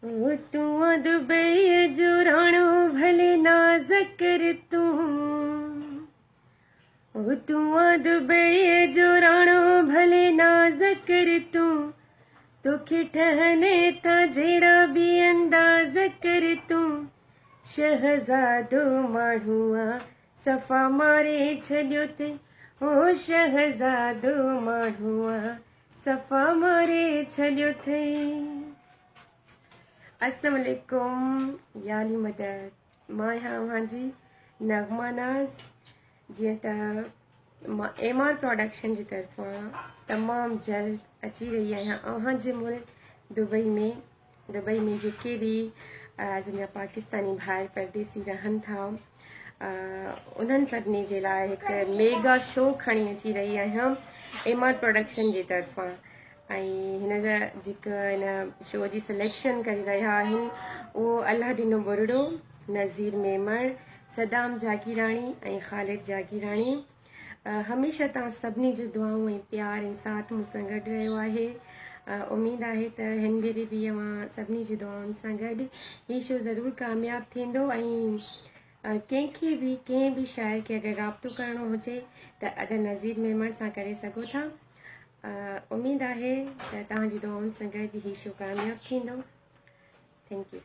ओ तू दुबई जो राणो भले नाज़ कर तूं, ओ तू दुबई जो राणो भले नाज़ कर तूं, तोखे ठहने था जहिड़ा बि अंदाज़ कर तूं, शहज़ादो माण्हू आ सफ़ा मारे छॾियो अथई, ओ शहज़ादो माण्हू आ सफ़ा मारे छॾियो अथई। अस्सलाम वालेकुम याली मदद मां आहियां जी नगमा नाज़। जीअं त मां एमआर प्रोडक्शन जी तरफ़ां तमामु जल्द अची रही आहियां अव्हां जे मुल्क दुबई में जेके बि असांजा पाकिस्तानी भाइर परदेसी रहनि था उन्हनि सभिनी जे लाइ हिकु मेगा शो खणी अची रही आहियां एमआर प्रोडक्शन जी तरफ़ां। ऐं हिन जा जेका हिन शो जी सिलेक्शन करे रहिया आहिनि उहो अलादीनो बुरड़ो, नज़ीर मेमण, सदाम जागीराणी ऐं ख़ालिद जागीराणी। हमेशह तव्हां सभिनी जी दुआऊं ऐं प्यार ऐं साथ मूंसां गॾु रहियो आहे। उमेदु आहे त हिन भेरे बि अव्हां सभिनी जी दुआउनि सां गॾु हीउ शो ज़रूरु कामयाबु थींदो। ऐं कंहिंखे बि कंहिं बि शाइर खे अगरि राब्तो करिणो हुजे त अगरि नज़ीर मेमण सां करे सघो था। उमेदु आहे त तव्हांजी दुआउनि सां गॾु हीउ शो कामयाबु थींदो। Thank U.